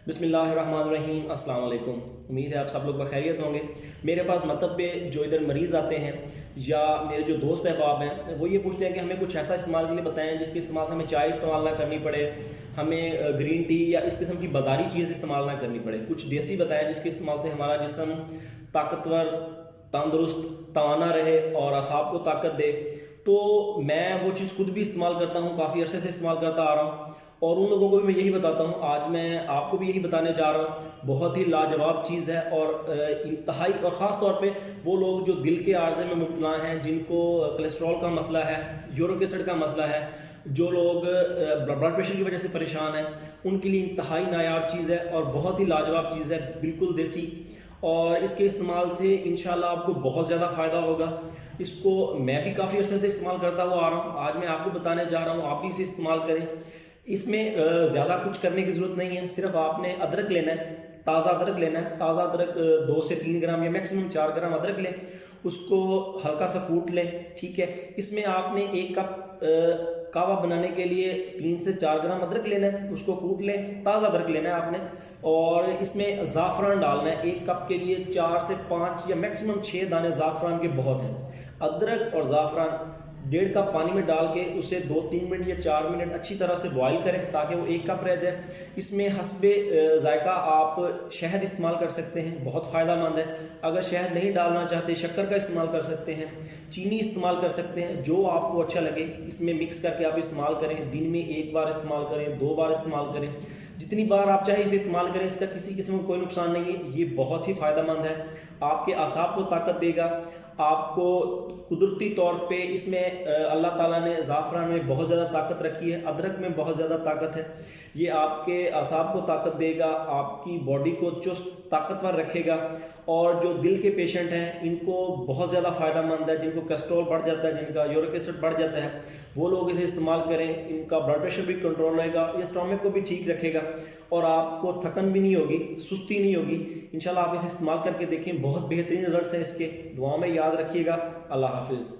بسم اللہ الرحمن الرحیم، السلام علیکم۔ امید ہے آپ سب لوگ بخیریت ہوں گے۔ میرے پاس مطلب پہ جو ادھر مریض آتے ہیں یا میرے جو دوست احباب ہیں وہ یہ پوچھتے ہیں کہ ہمیں کچھ ایسا استعمال کے لیے بتائیں جس کے استعمال سے ہمیں چائے استعمال نہ کرنی پڑے، ہمیں گرین ٹی یا اس قسم کی بازاری چیز استعمال نہ کرنی پڑے، کچھ دیسی بتائیں جس کے استعمال سے ہمارا جسم طاقتور، تندرست، توانا رہے اور اعصاب کو طاقت دے۔ تو میں وہ چیز خود بھی استعمال کرتا ہوں، کافی عرصے سے استعمال کرتا آ رہا ہوں، اور ان لوگوں کو بھی میں یہی بتاتا ہوں۔ آج میں آپ کو بھی یہی بتانے جا رہا ہوں۔ بہت ہی لاجواب چیز ہے اور انتہائی، اور خاص طور پہ وہ لوگ جو دل کے عارضے میں مبتلا ہیں، جن کو کولیسٹرول کا مسئلہ ہے، یورک ایسڈ کا مسئلہ ہے، جو لوگ بلڈ پریشر کی وجہ سے پریشان ہیں، ان کے لیے انتہائی نایاب چیز ہے اور بہت ہی لاجواب چیز ہے، بالکل دیسی۔ اور اس کے استعمال سے انشاءاللہ آپ کو بہت زیادہ فائدہ ہوگا۔ اس کو میں بھی کافی عرصے سے استعمال کرتا ہوا آ رہا ہوں، آج میں آپ کو بتانے جا رہا ہوں، آپ بھی اسے استعمال کریں۔ اس میں زیادہ کچھ کرنے کی ضرورت نہیں ہے، صرف آپ نے ادرک لینا ہے، تازہ ادرک لینا ہے۔ تازہ ادرک 2 سے 3 گرام یا میکسیمم 4 گرام ادرک لیں، اس کو ہلکا سا کوٹ لیں، ٹھیک ہے۔ اس میں آپ نے 1 کپ قہوہ بنانے کے لیے 3 سے 4 گرام ادرک لینا ہے، اس کو کوٹ لیں، تازہ ادرک لینا ہے آپ نے، اور اس میں زعفران ڈالنا ہے۔ 1 کپ کے لیے 4 سے 5 یا میکسیمم 6 دانے زعفران کے بہت ہیں۔ ادرک اور زعفران 1.5 کپ پانی میں ڈال کے اسے 2-3 منٹ یا 4 منٹ اچھی طرح سے بوائل کریں تاکہ وہ 1 کپ رہ جائے۔ اس میں حسب ذائقہ آپ شہد استعمال کر سکتے ہیں، بہت فائدہ مند ہے۔ اگر شہد نہیں ڈالنا چاہتے، شکر کا استعمال کر سکتے ہیں، چینی استعمال کر سکتے ہیں، جو آپ کو اچھا لگے اس میں مکس کر کے آپ استعمال کریں۔ دن میں 1 بار استعمال کریں، 2 بار استعمال کریں، جتنی بار آپ چاہیں اسے استعمال کریں، اس کا کسی قسم کا کوئی نقصان نہیں ہے۔ یہ بہت ہی فائدہ مند ہے، آپ کے اعصاب کو طاقت دے گا۔ آپ کو قدرتی طور پہ اس میں اللہ تعالیٰ نے زعفران میں بہت زیادہ طاقت رکھی ہے، ادرک میں بہت زیادہ طاقت ہے۔ یہ آپ کے اعصاب کو طاقت دے گا، آپ کی باڈی کو چست طاقتور رکھے گا، اور جو دل کے پیشنٹ ہیں ان کو بہت زیادہ فائدہ مند ہے، جن کو کولیسٹرول بڑھ جاتا ہے، جن کا یورک ایسڈ بڑھ جاتا ہے، وہ لوگ اسے استعمال کریں۔ ان کا بلڈ پریشر بھی کنٹرول رہے گا، یہ اسٹامک کو بھی ٹھیک رکھے گا، اور آپ کو تھکن بھی نہیں ہوگی، سستی نہیں ہوگی۔ انشاءاللہ آپ اسے استعمال کر کے دیکھیں، بہت بہترین رزلٹس ہیں اس کے۔ دعاؤں میں یاد رکھیے گا۔ اللہ حافظ۔